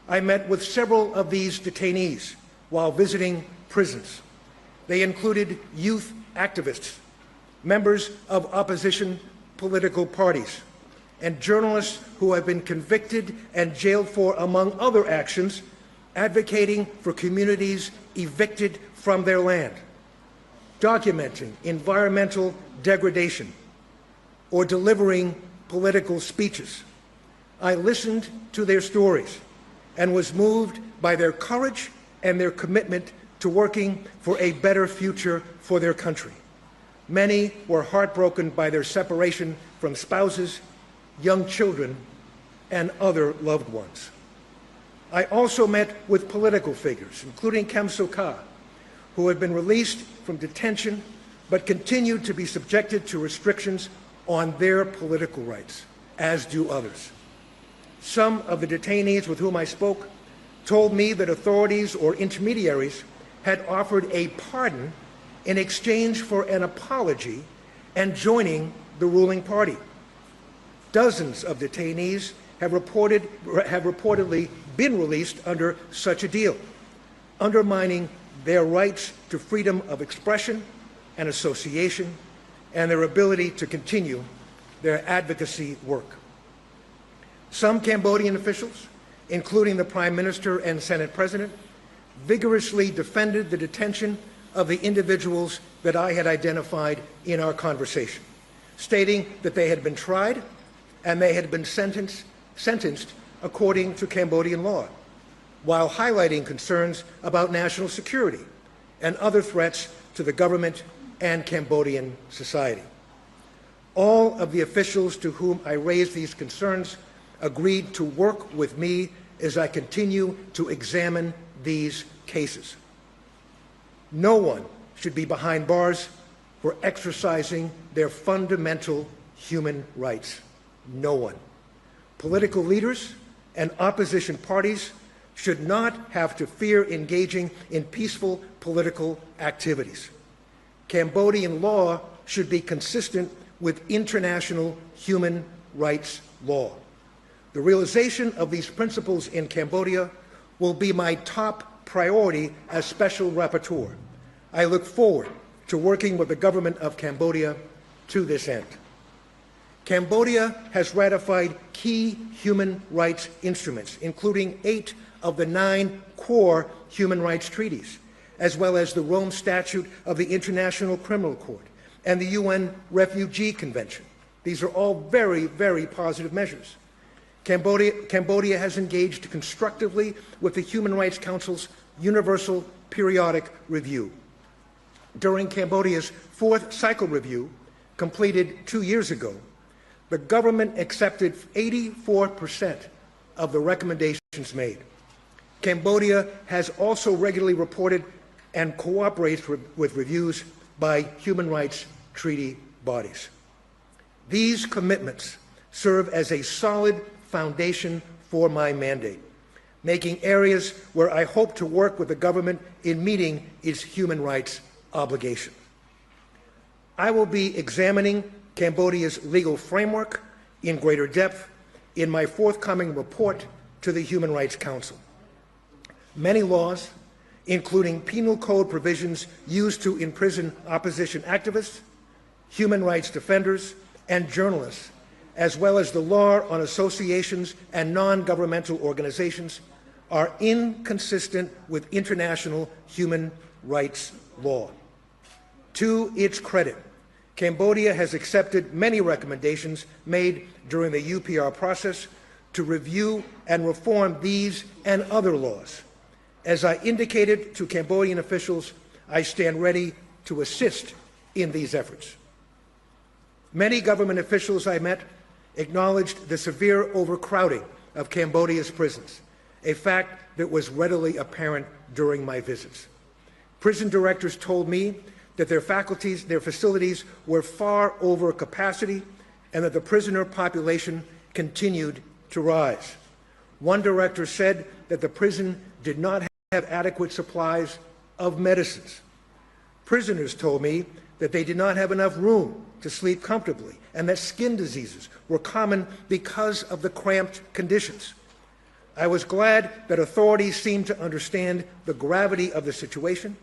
I met with several of these detainees while visiting prisons. They included youth activists, members of opposition political parties, and journalists who have been convicted and jailed for, among other actions, advocating for communities evicted from their land, documenting environmental degradation, or delivering political speeches. I listened to their stories and was moved by their courage and their commitment to working for a better future for their country. Many were heartbroken by their separation from spouses, young children, and other loved ones. I also met with political figures, including Kem Sokha, who had been released from detention but continued to be subjected to restrictions on their political rights, as do others. Some of the detainees with whom I spoke told me that authorities or intermediaries had offered a pardon in exchange for an apology and joining the ruling party. Dozens of detainees have reportedly been released under such a deal, undermining their rights to freedom of expression and association and their ability to continue their advocacy work. Some Cambodian officials, including the Prime Minister and Senate President, vigorously defended the detention of the individuals that I had identified in our conversation, stating that they had been tried and they had been sentenced according to Cambodian law, while highlighting concerns about national security and other threats to the government and Cambodian society. All of the officials to whom I raised these concerns agreed to work with me as I continue to examine these cases. No one should be behind bars for exercising their fundamental human rights. No one. Political leaders and opposition parties should not have to fear engaging in peaceful political activities. Cambodian law should be consistent with international human rights law. The realization of these principles in Cambodia will be my top priority as Special Rapporteur. I look forward to working with the government of Cambodia to this end. Cambodia has ratified key human rights instruments, including 8 of the 9 core human rights treaties, as well as the Rome Statute of the International Criminal Court and the UN Refugee Convention. These are all very, very positive measures. Cambodia has engaged constructively with the Human Rights Council's Universal Periodic Review. During Cambodia's 4th cycle review, completed 2 years ago, the government accepted 84% of the recommendations made. Cambodia has also regularly reported and cooperates with reviews by human rights treaty bodies. These commitments serve as a solid foundation for my mandate, making areas where I hope to work with the government in meeting its human rights obligations. I will be examining Cambodia's legal framework in greater depth in my forthcoming report to the Human Rights Council. Many laws, including penal code provisions used to imprison opposition activists, human rights defenders, and journalists, as well as the law on associations and non-governmental organizations, are inconsistent with international human rights law. To its credit, Cambodia has accepted many recommendations made during the UPR process to review and reform these and other laws. As I indicated to Cambodian officials, I stand ready to assist in these efforts. Many government officials I met acknowledged the severe overcrowding of Cambodia's prisons, a fact that was readily apparent during my visits. Prison directors told me that their facilities were far over capacity and that the prisoner population continued to rise. One director said that the prison did not have adequate supplies of medicines. Prisoners told me that they did not have enough room to sleep comfortably and that skin diseases were common because of the cramped conditions. I was glad that authorities seemed to understand the gravity of the situation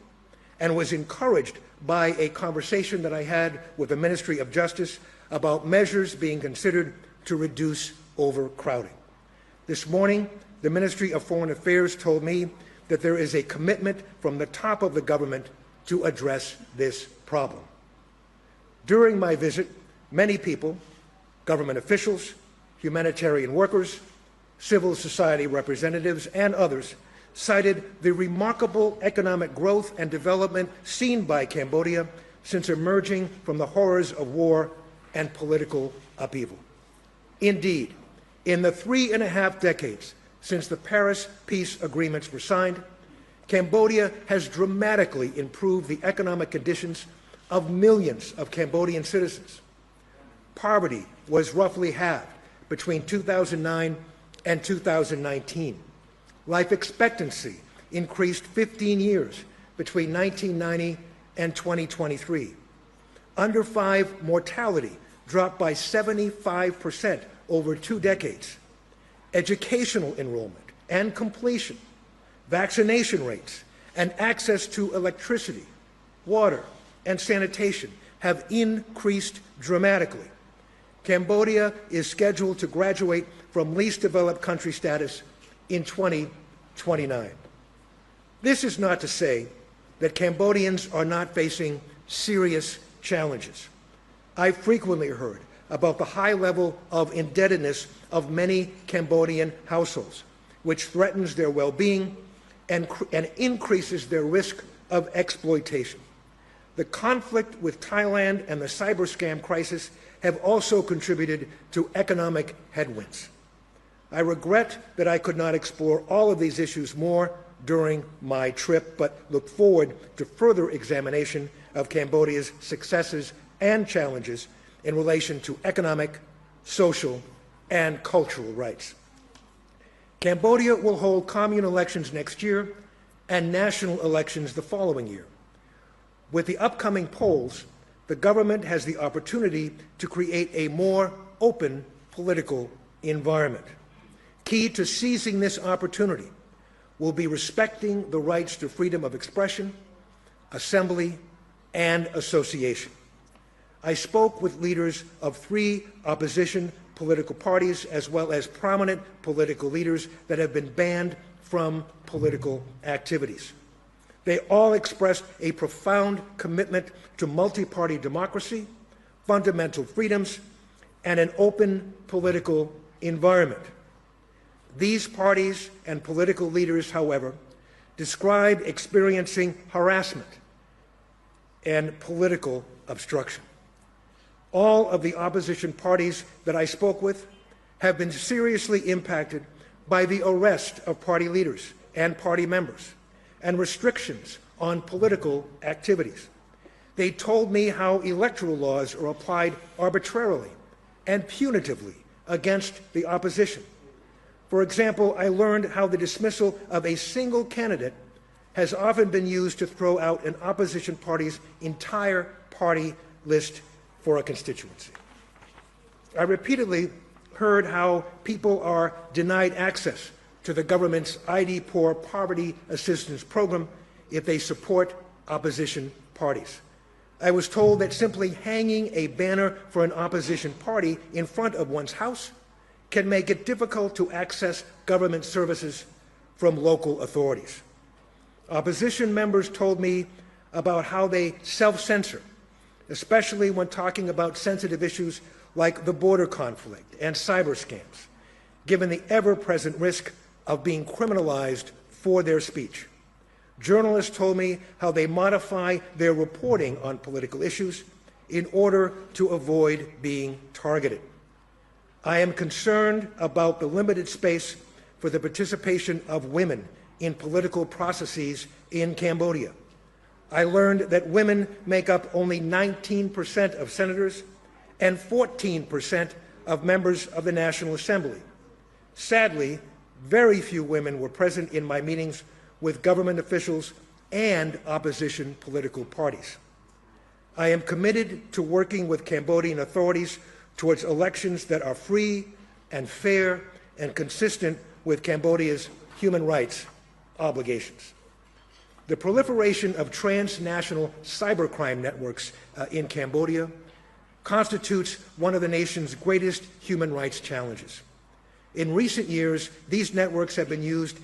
and was encouraged by a conversation that I had with the Ministry of Justice about measures being considered to reduce overcrowding. This morning, the Ministry of Foreign Affairs told me that there is a commitment from the top of the government to address this problem. During my visit, many people, government officials, humanitarian workers, civil society representatives, and others cited the remarkable economic growth and development seen by Cambodia since emerging from the horrors of war and political upheaval. Indeed, in the 3.5 decades since the Paris peace agreements were signed, Cambodia has dramatically improved the economic conditions of millions of Cambodian citizens. Poverty was roughly halved between 2009 and 2019. Life expectancy increased 15 years between 1990 and 2023. Under 5 mortality dropped by 75% over 2 decades. Educational enrollment and completion, vaccination rates, and access to electricity, water, and sanitation have increased dramatically. Cambodia is scheduled to graduate from least developed country status in 2029. This is not to say that Cambodians are not facing serious challenges. I've frequently heard about the high level of indebtedness of many Cambodian households, which threatens their well-being and increases their risk of exploitation. The conflict with Thailand and the cyber scam crisis have also contributed to economic headwinds. I regret that I could not explore all of these issues more during my trip, but look forward to further examination of Cambodia's successes and challenges in relation to economic, social, and cultural rights. Cambodia will hold commune elections next year and national elections the following year. With the upcoming polls, the government has the opportunity to create a more open political environment. Key to seizing this opportunity will be respecting the rights to freedom of expression, assembly, and association. I spoke with leaders of 3 opposition political parties as well as prominent political leaders that have been banned from political activities. They all expressed a profound commitment to multi-party democracy, fundamental freedoms, and an open political environment. These parties and political leaders, however, describe experiencing harassment and political obstruction. All of the opposition parties that I spoke with have been seriously impacted by the arrest of party leaders and party members and restrictions on political activities. They told me how electoral laws are applied arbitrarily and punitively against the opposition. For example, I learned how the dismissal of a single candidate has often been used to throw out an opposition party's entire party list for a constituency. I repeatedly heard how people are denied access to the government's ID Poor Poverty Assistance Program if they support opposition parties. I was told that simply hanging a banner for an opposition party in front of one's house can make it difficult to access government services from local authorities. Opposition members told me about how they self-censor, especially when talking about sensitive issues like the border conflict and cyber scams, given the ever-present risk of being criminalized for their speech. Journalists told me how they modify their reporting on political issues in order to avoid being targeted. I am concerned about the limited space for the participation of women in political processes in Cambodia. I learned that women make up only 19% of senators and 14% of members of the National Assembly. Sadly, very few women were present in my meetings with government officials and opposition political parties. I am committed to working with Cambodian authorities towards elections that are free and fair and consistent with Cambodia's human rights obligations. The proliferation of transnational cybercrime networks in Cambodia constitutes one of the nation's greatest human rights challenges. In recent years, these networks have used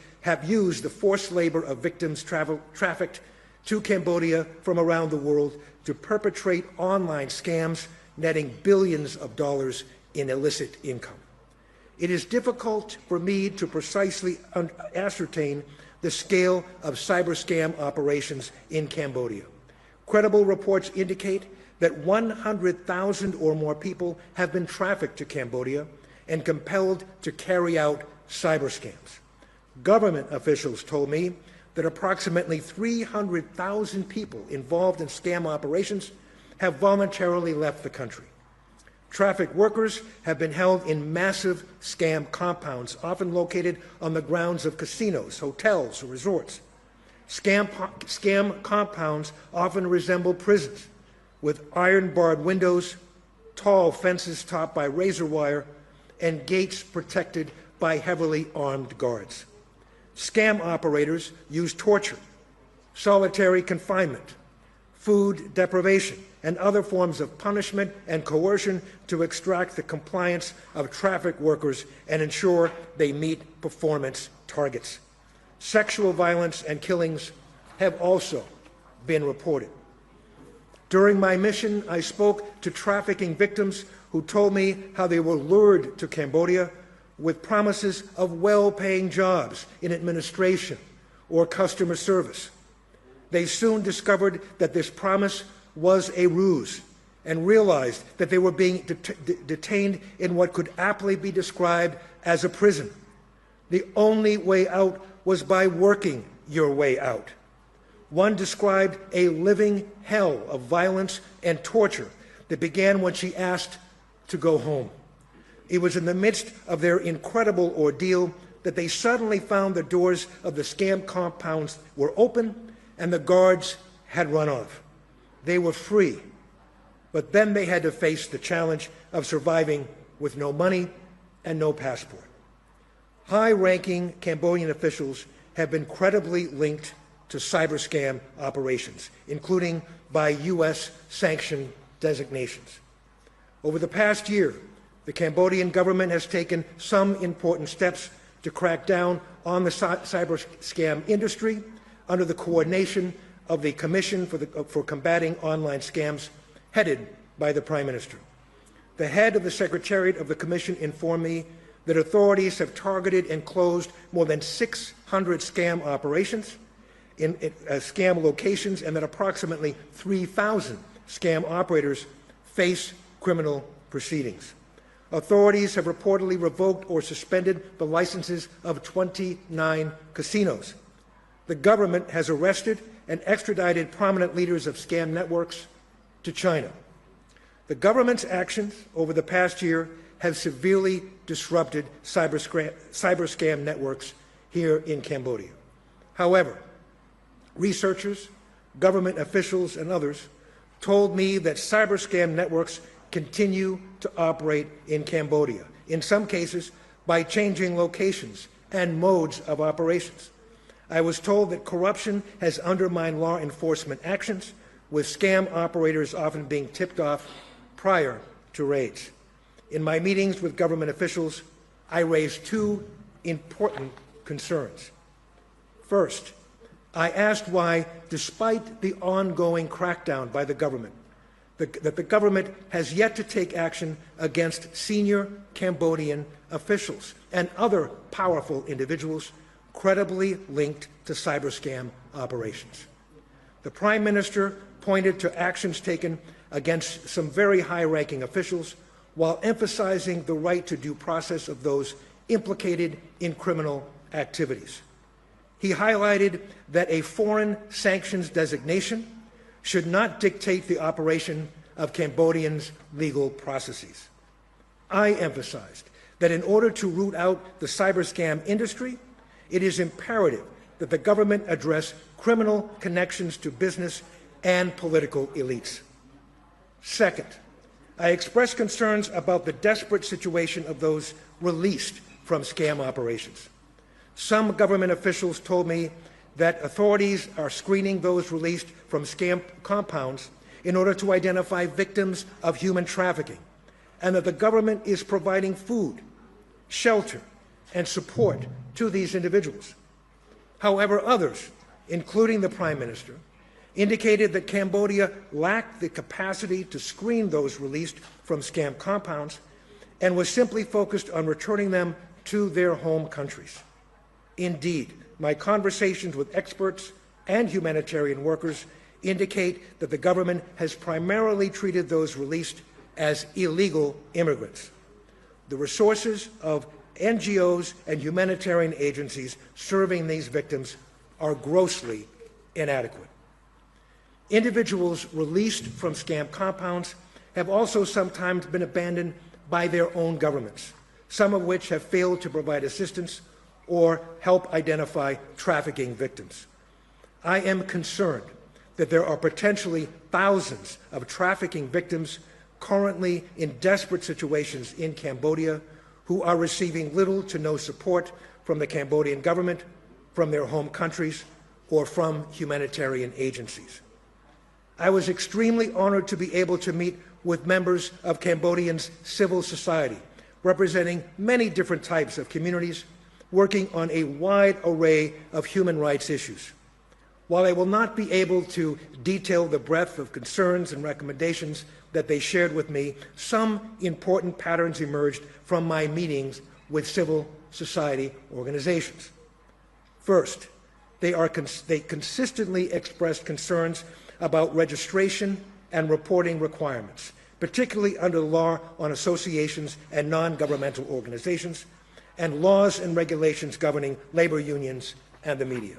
the forced labor of victims trafficked to Cambodia from around the world to perpetrate online scams, netting billions of dollars in illicit income. It is difficult for me to precisely ascertain the scale of cyber scam operations in Cambodia. Credible reports indicate that 100,000 or more people have been trafficked to Cambodia and compelled to carry out cyber scams. Government officials told me that approximately 300,000 people involved in scam operations have voluntarily left the country. Trafficked workers have been held in massive scam compounds, often located on the grounds of casinos, hotels, or resorts. Scam compounds often resemble prisons, with iron-barred windows, tall fences topped by razor wire, and gates protected by heavily armed guards. Scam operators use torture, solitary confinement, food deprivation, and other forms of punishment and coercion to extract the compliance of traffic workers and ensure they meet performance targets. Sexual violence and killings have also been reported. During my mission, I spoke to trafficking victims who told me how they were lured to Cambodia with promises of well-paying jobs in administration or customer service. They soon discovered that this promise was a ruse and realized that they were being detained in what could aptly be described as a prison. The only way out was by working your way out. One described a living hell of violence and torture that began when she asked to go home. It was in the midst of their incredible ordeal that they suddenly found the doors of the scam compounds were open and the guards had run off. They were free, but then they had to face the challenge of surviving with no money and no passport. High-ranking Cambodian officials have been credibly linked to cyber scam operations, including by U.S. sanctioned designations. Over the past year, the Cambodian government has taken some important steps to crack down on the cyber scam industry under the coordination of the Commission for Combating Online Scams, headed by the Prime Minister. The head of the Secretariat of the Commission informed me that authorities have targeted and closed more than 600 scam operations in scam locations, and that approximately 3,000 scam operators face criminal proceedings. Authorities have reportedly revoked or suspended the licenses of 29 casinos. The government has arrested and extradited prominent leaders of scam networks to China. The government's actions over the past year have severely disrupted cyber scam networks here in Cambodia. However, researchers, government officials, and others told me that cyber scam networks continue to operate in Cambodia, in some cases by changing locations and modes of operations. I was told that corruption has undermined law enforcement actions, with scam operators often being tipped off prior to raids. In my meetings with government officials, I raised two important concerns. First, I asked why, despite the ongoing crackdown by the government, that the government has yet to take action against senior Cambodian officials and other powerful individuals credibly linked to cyber scam operations. The Prime Minister pointed to actions taken against some very high-ranking officials while emphasizing the right to due process of those implicated in criminal activities. He highlighted that a foreign sanctions designation should not dictate the operation of Cambodians' legal processes. I emphasized that in order to root out the cyber scam industry, it is imperative that the government address criminal connections to business and political elites. Second, I expressed concerns about the desperate situation of those released from scam operations. Some government officials told me that authorities are screening those released from camp compounds in order to identify victims of human trafficking, and that the government is providing food, shelter, and support to these individuals. However, others, including the Prime Minister, indicated that Cambodia lacked the capacity to screen those released from scam compounds and was simply focused on returning them to their home countries. Indeed, my conversations with experts and humanitarian workers indicate that the government has primarily treated those released as illegal immigrants. The resources of NGOs and humanitarian agencies serving these victims are grossly inadequate. Individuals released from scam compounds have also sometimes been abandoned by their own governments, some of which have failed to provide assistance or help identify trafficking victims. I am concerned that there are potentially thousands of trafficking victims currently in desperate situations in Cambodia who are receiving little to no support from the Cambodian government, from their home countries, or from humanitarian agencies. I was extremely honored to be able to meet with members of Cambodians' civil society, representing many different types of communities, working on a wide array of human rights issues. While I will not be able to detail the breadth of concerns and recommendations that they shared with me, some important patterns emerged from my meetings with civil society organizations. First, they consistently expressed concerns about registration and reporting requirements, particularly under the law on associations and non-governmental organizations, and laws and regulations governing labor unions and the media.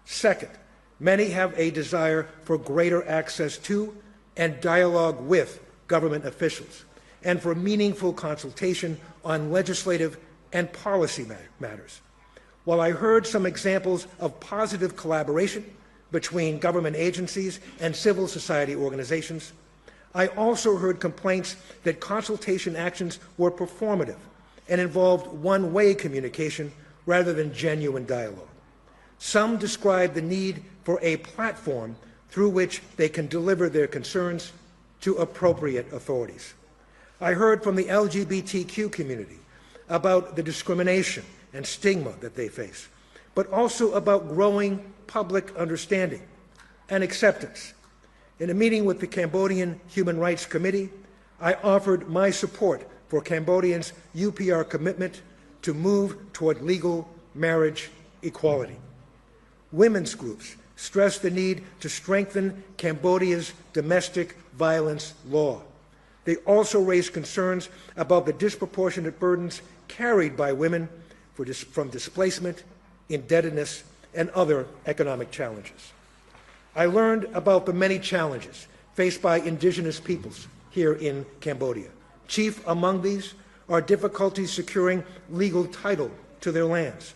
Second, many have a desire for greater access to and dialogue with government officials, and for meaningful consultation on legislative and policy matters. While I heard some examples of positive collaboration between government agencies and civil society organizations, I also heard complaints that consultation actions were performative and involved one-way communication rather than genuine dialogue. Some described the need for a platform through which they can deliver their concerns to appropriate authorities. I heard from the LGBTQ community about the discrimination and stigma that they face, but also about growing public understanding and acceptance. In a meeting with the Cambodian Human Rights Committee, I offered my support for Cambodians' UPR commitment to move toward legal marriage equality. Women's groups stressed the need to strengthen Cambodia's domestic violence law. They also raised concerns about the disproportionate burdens carried by women from displacement, indebtedness, and other economic challenges. I learned about the many challenges faced by indigenous peoples here in Cambodia. Chief among these are difficulties securing legal title to their lands.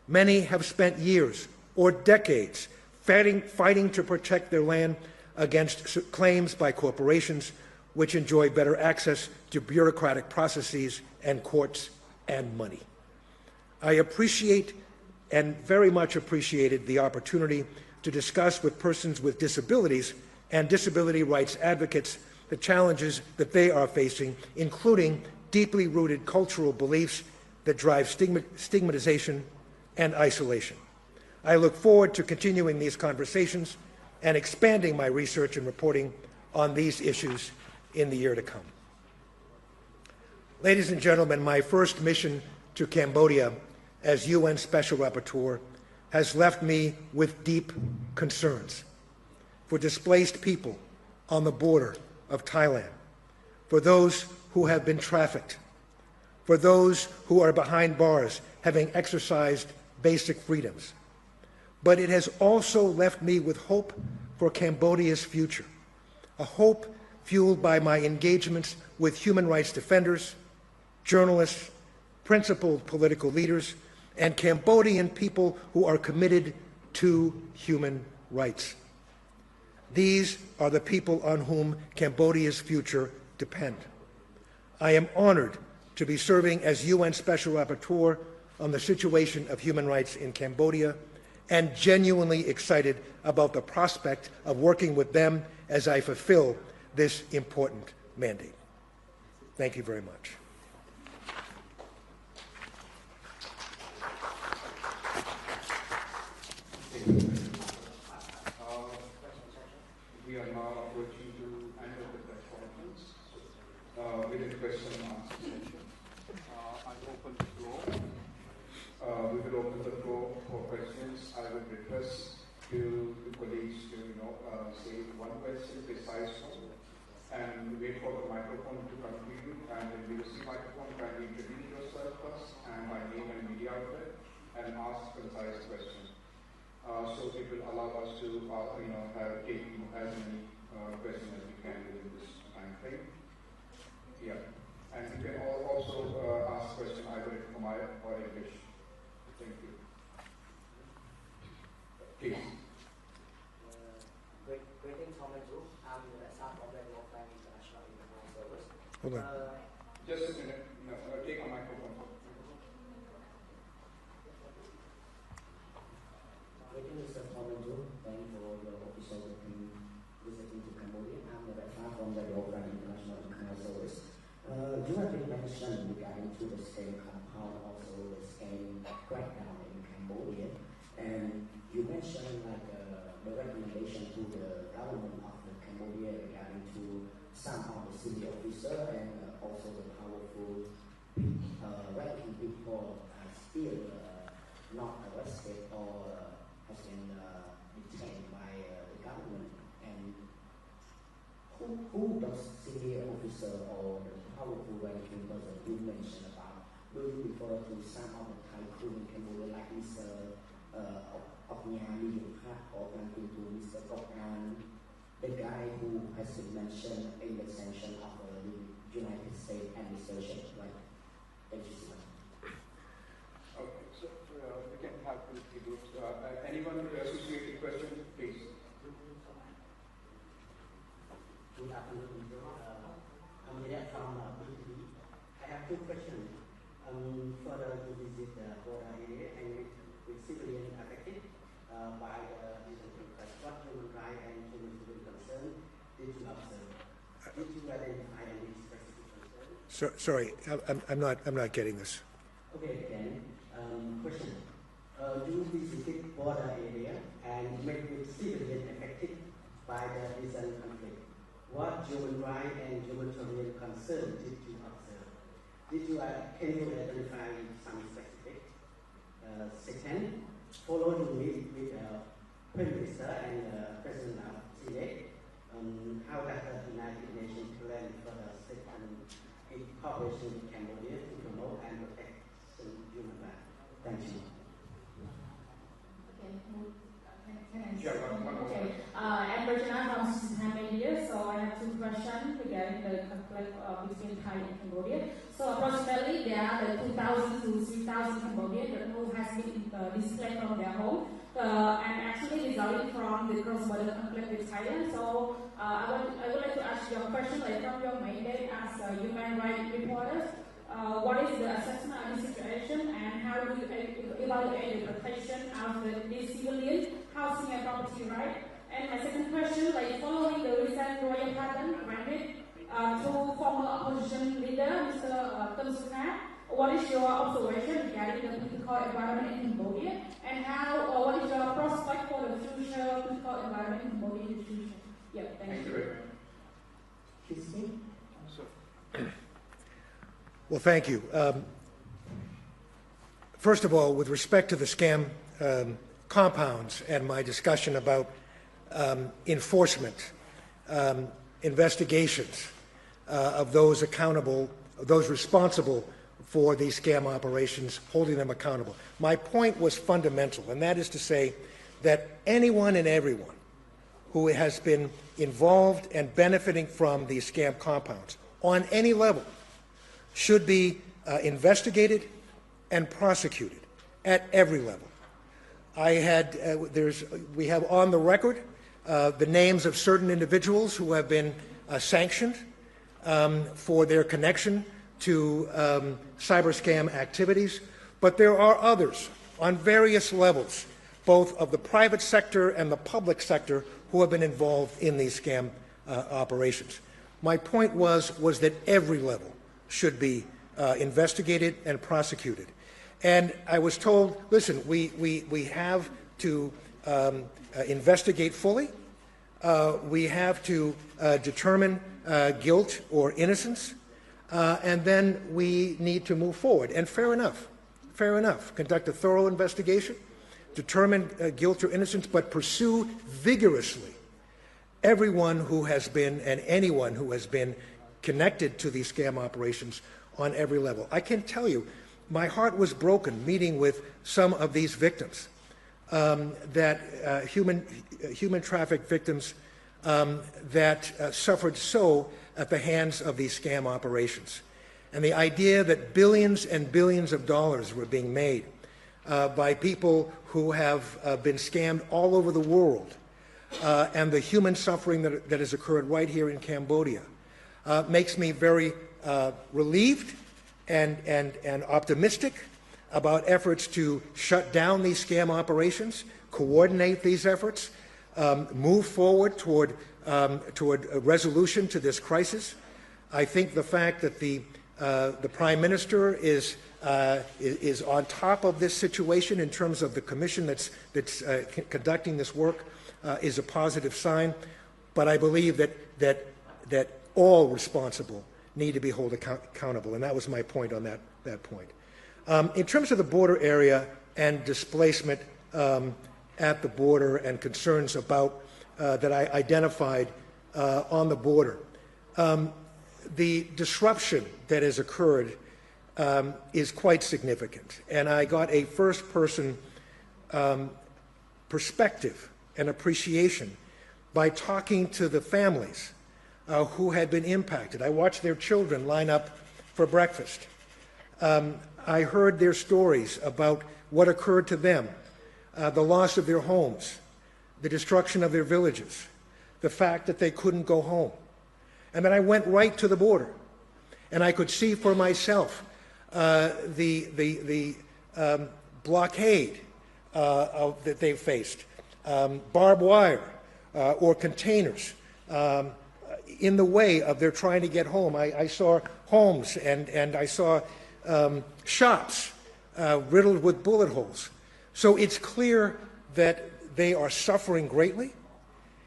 Many have spent years or decades fighting to protect their land against claims by corporations which enjoy better access to bureaucratic processes and courts and money. I appreciate and very much appreciated the opportunity to discuss with persons with disabilities and disability rights advocates the challenges that they are facing, including deeply rooted cultural beliefs that drive stigmatization and isolation. I look forward to continuing these conversations and expanding my research and reporting on these issues in the year to come. Ladies and gentlemen, my first mission to Cambodia as UN Special Rapporteur has left me with deep concerns for displaced people on the border of Thailand, for those who have been trafficked, for those who are behind bars having exercised basic freedoms. But it has also left me with hope for Cambodia's future, a hope fueled by my engagements with human rights defenders, journalists, principled political leaders, and Cambodian people who are committed to human rights. These are the people on whom Cambodia's future depends. I am honored to be serving as UN Special Rapporteur on the situation of human rights in Cambodia and genuinely excited about the prospect of working with them as I fulfill this important mandate. Thank you very much. We are now approaching to end of the press conference with a question and answer session. I'll open the floor. We will open the floor for questions. I would request to the colleagues to say one question besides one and wait for the microphone to come to you. And when you receive microphone, kindly introduce yourself first and by name and media outlet and ask concise questions. So it will allow us to take as many questions as we can within this time frame. Yeah, and you can also ask questions either in Khmer or English. Thank you. Please. Greetings, Tom Andrews. I'm the staff of the International Service. Hold on. Just a minute. No, take a microphone. Greetings, Mr. Tom Andrews. Thank you for your official visiting to Cambodia. I'm the staff from the International Service. You have been mentioned regarding to the same compound, also the same crackdown in Cambodia, and you mentioned the recommendation to the government of the Cambodia regarding to some of the city officers and also the powerful ranking people are still not arrested or has been detained by the government. And who does city officer or the powerful ranking person you mentioned about? Will you refer to some of the tycoon in Cambodia like Mr. Oknyali or to Mr. Kokan, the guy who has been mentioned in the sanction of the United States administration, right? Thank you so much. Okay, so we can have two groups. Anyone associated question, please? Good afternoon. I'm Hidat from BTV. I have two questions. Further to visit the border area and with civilian affected by the recent request, what human rights and human concern did you observe? Did you identify any specific concerns? Sorry, I'm not getting this. Okay, then question: you visited border area and met with civilian affected by the recent conflict. What human rights and humanitarian concern did you observe? Can you identify some specific? Second, follow you meet with Prime Minister and President of Chile. How does the United Nations plan for the second in cooperation with Cambodia to promote and protect human rights? Thank you. I'm Regina from System Media, so I have two questions regarding the conflict between Thai and Cambodia. So approximately there are the 2,000 to 3,000 Cambodians who has been displaced from their home and actually resulting from the cross-border conflict with Thailand. So I would like to ask you a question like from your mandate as a human rights reporter. What is the assessment of the situation and how do you evaluate the protection of the civilian housing and property right? And my second question, like following the recent royal pardon granted to former opposition leader Mr. Tom Andrews, what is your observation regarding the political environment in Cambodia and what is your prospect for the future political environment in Cambodia in the future? Yeah, thank you. Well, thank you. First of all, with respect to the scam compounds and my discussion about enforcement, investigations of those accountable, those responsible for these scam operations, holding them accountable. My point was fundamental, and that is to say that anyone and everyone who has been involved and benefiting from these scam compounds on any level should be investigated and prosecuted at every level. We have on the record the names of certain individuals who have been sanctioned for their connection to cyber scam activities. But there are others on various levels, both of the private sector and the public sector, who have been involved in these scam operations. My point was that every level should be investigated and prosecuted. And I was told, listen, we have to investigate fully. We have to determine guilt or innocence, and then we need to move forward. And fair enough, conduct a thorough investigation, determine guilt or innocence, but pursue vigorously everyone who has been and anyone who has been connected to these scam operations on every level. I can tell you, my heart was broken meeting with some of these victims, human traffic victims that suffered so at the hands of these scam operations. And the idea that billions and billions of dollars were being made by people who have been scammed all over the world, and the human suffering that has occurred right here in Cambodia makes me very relieved and optimistic about efforts to shut down these scam operations, coordinate these efforts, move forward toward a resolution to this crisis. I think the fact that the Prime Minister is on top of this situation in terms of the commission that's conducting this work is a positive sign. But I believe that all responsible need to be held accountable, and that was my point on that point. In terms of the border area and displacement at the border and concerns about that I identified on the border, the disruption that has occurred is quite significant, and I got a first-person perspective and appreciation by talking to the families who had been impacted. I watched their children line up for breakfast. I heard their stories about what occurred to them, the loss of their homes, the destruction of their villages, the fact that they couldn't go home. And then I went right to the border, and I could see for myself the blockade that they faced, barbed wire or containers in the way of their trying to get home. I saw homes and I saw shops riddled with bullet holes. So it's clear that they are suffering greatly.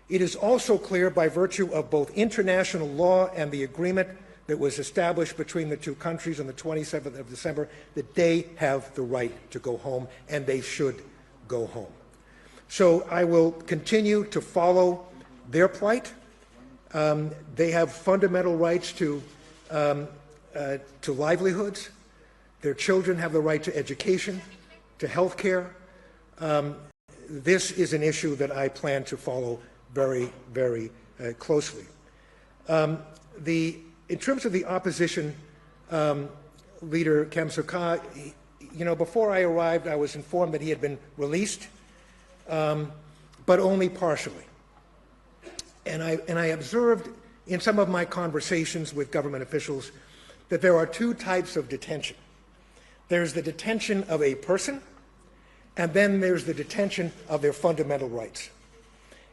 It is also clear by virtue of both international law and the agreement that was established between the two countries on the 27th of December that they have the right to go home, and they should go home. So I will continue to follow their plight. They have fundamental rights to livelihoods. Their children have the right to education, to health care. This is an issue that I plan to follow very, very closely. In terms of the opposition leader, Kem Sokha, before I arrived, I was informed that he had been released, but only partially. And I observed in some of my conversations with government officials that there are two types of detention. There's the detention of a person, and then there's the detention of their fundamental rights.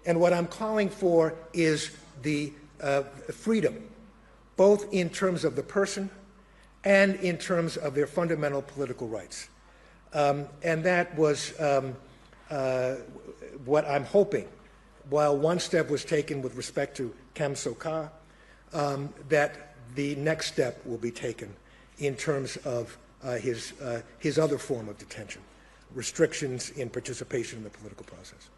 And what I'm calling for is the freedom, both in terms of the person and in terms of their fundamental political rights. And that was what I'm hoping, while one step was taken with respect to Kem Sokha, that the next step will be taken in terms of his other form of detention, restrictions in participation in the political process.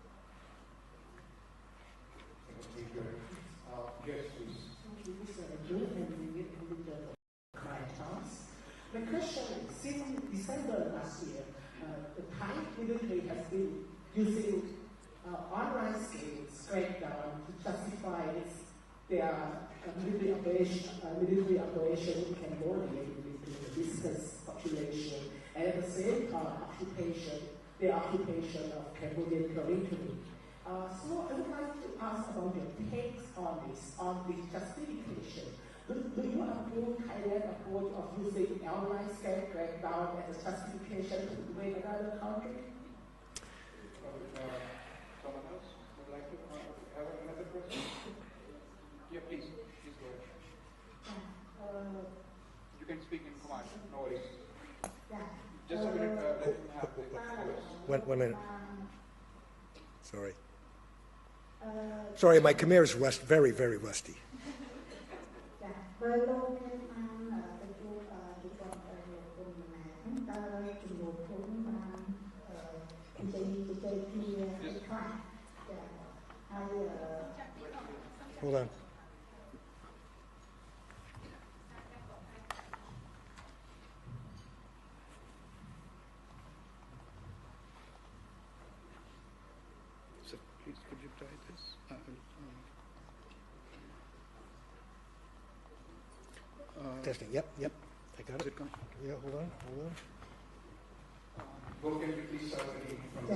The question is, since December last year, the Thai military has been using online crackdown to justify their military operation in Cambodia with the displaced population, and at the same time the occupation of Cambodian territory. So I would like to ask about your takes on this justification. Do you approve Thailand's approach of using airline scale crackdown as a justification to invade another country? Someone else would like to have another question? Yeah, please go ahead. You can speak in command, no worries. Just a minute, let him have the 1 minute. Sorry. Sorry, my Khmer is very, very rusty. Hold on. So please, could you try this? Testing. Yep. I got Is it. it going? Yeah, hold on. Go, can you please start again from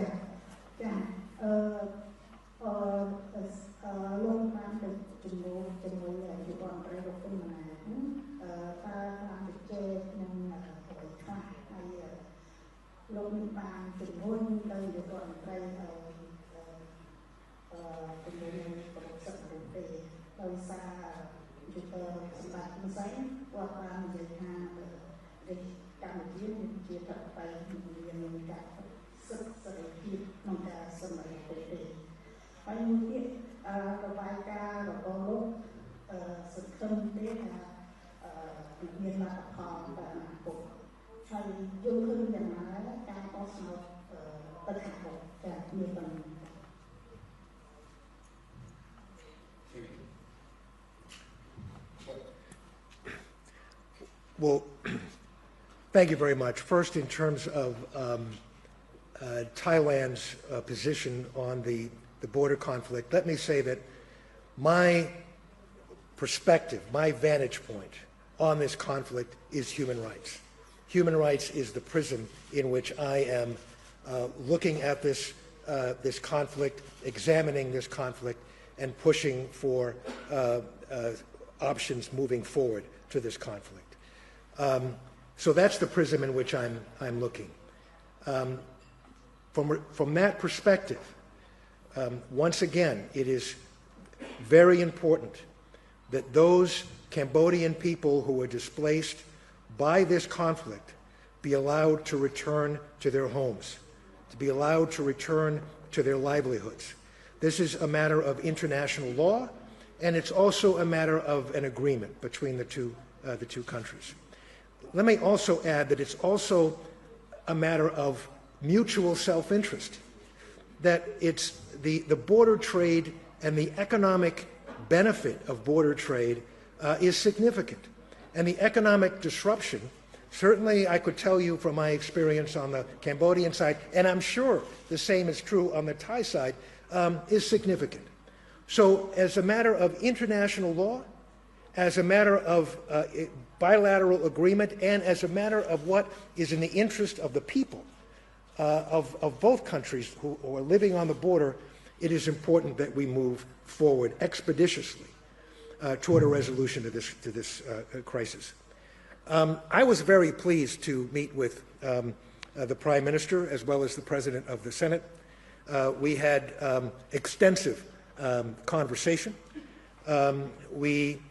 Well, thank you very much. First, in terms of Thailand's position on the border conflict, let me say that my perspective, my vantage point on this conflict is human rights. Human rights is the prism in which I am looking at this conflict, examining this conflict, and pushing for options moving forward to this conflict. So that's the prism in which I'm looking. From that perspective, once again, it is very important that those Cambodian people who were displaced by this conflict be allowed to return to their homes, to be allowed to return to their livelihoods. This is a matter of international law, and it's also a matter of an agreement between the two countries. Let me also add that it's also a matter of mutual self-interest, that it's the border trade and the economic benefit of border trade is significant. And the economic disruption, certainly I could tell you from my experience on the Cambodian side, and I'm sure the same is true on the Thai side, is significant. So as a matter of international law, as a matter of bilateral agreement, and as a matter of what is in the interest of the people of both countries who are living on the border, it is important that we move forward expeditiously toward a resolution to this crisis. I was very pleased to meet with the Prime Minister as well as the President of the Senate. We had extensive conversation. We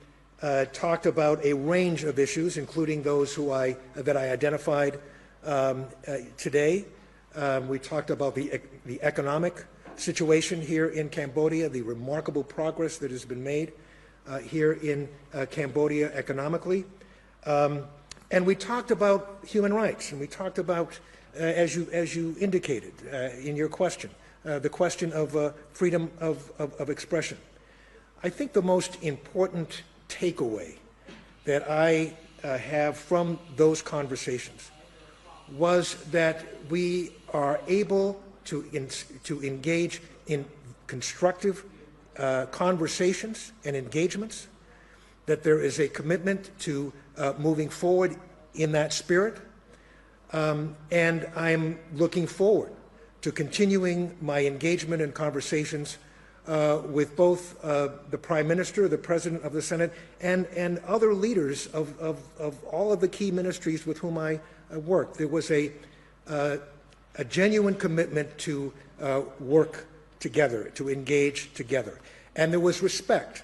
talked about a range of issues, including those that I identified today. We talked about the economic situation here in Cambodia, the remarkable progress that has been made here in Cambodia economically. And we talked about human rights, and we talked about, as you indicated in your question, the question of freedom of expression. I think the most important takeaway that I have from those conversations was that we are able to engage in constructive conversations and engagements, that there is a commitment to moving forward in that spirit, and I'm looking forward to continuing my engagement and conversations with both the Prime Minister, the President of the Senate, and other leaders of all of the key ministries with whom I worked. There was a genuine commitment to work together, to engage together. And there was respect.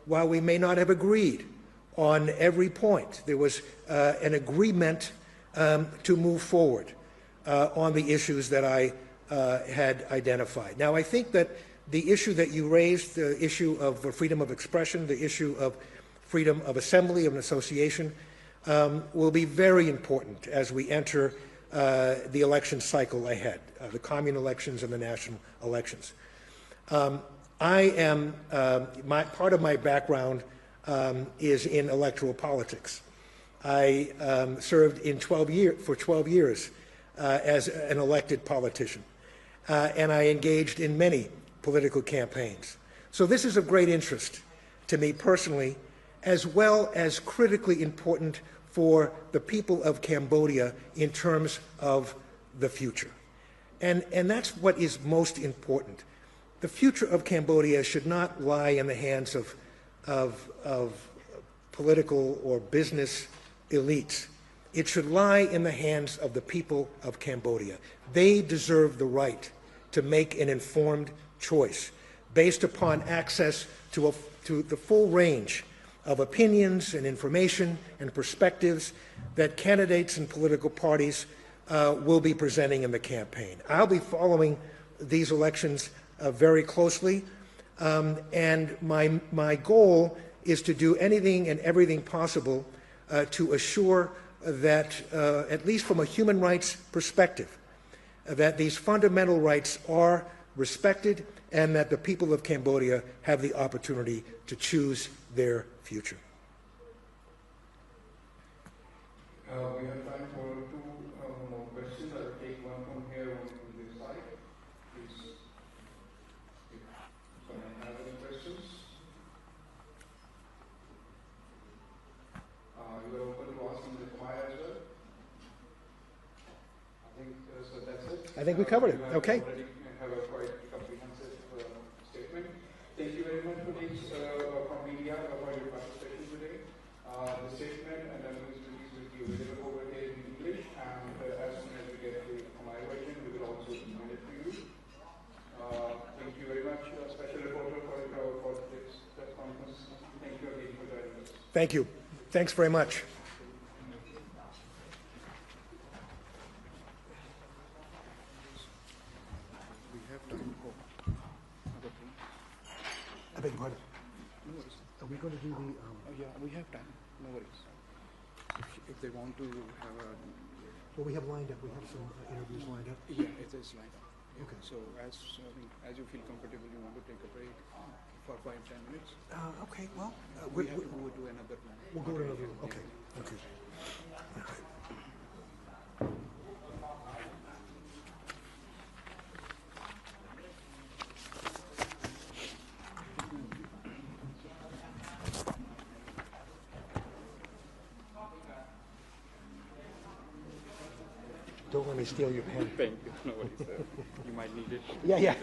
While we may not have agreed on every point, there was an agreement to move forward on the issues that I had identified. Now, I think that the issue that you raised, the issue of freedom of expression, the issue of freedom of assembly, of association, will be very important as we enter the election cycle ahead, the commune elections and the national elections. I am, part of my background is in electoral politics. I served for 12 years as an elected politician, and I engaged in many political campaigns. So this is of great interest to me personally, as well as critically important for the people of Cambodia in terms of the future. And that's what is most important. The future of Cambodia should not lie in the hands of political or business elites. It should lie in the hands of the people of Cambodia. They deserve the right to make an informed choice based upon access to the full range of opinions and information and perspectives that candidates and political parties will be presenting in the campaign. I'll be following these elections very closely, and my goal is to do anything and everything possible to assure that, at least from a human rights perspective, that these fundamental rights are respected and that the people of Cambodia have the opportunity to choose their future. We have time for two more questions. I'll take one from here, one from this side. Please. If someone has any questions. You are open to asking the choir as well. I think so. That's it. I think we covered it. Okay. Already have a quite comprehensive statement. Thank you very much for this from media for your participation today. The statement and the news release will be available over here in English, and as soon as we get the Khmer version, we will also email it to you. Thank you very much, Special Reporter, for this press conference. Thank you again for joining us. Thank you. Thanks very much. I beg your pardon. No worries. Are we going to do the... Oh, yeah, we have time. No worries. If they want to have a... Well, we have lined up. We have some interviews lined up. Yeah, it is lined up. Yeah. Okay. So as you feel comfortable, you want to take a break for 5-10 minutes? Okay, well... we have to go to another one. We'll go to another one. Okay. Okay. All right. Don't let me steal your pen. Thank you. No worries, sir. You might need it. Yeah.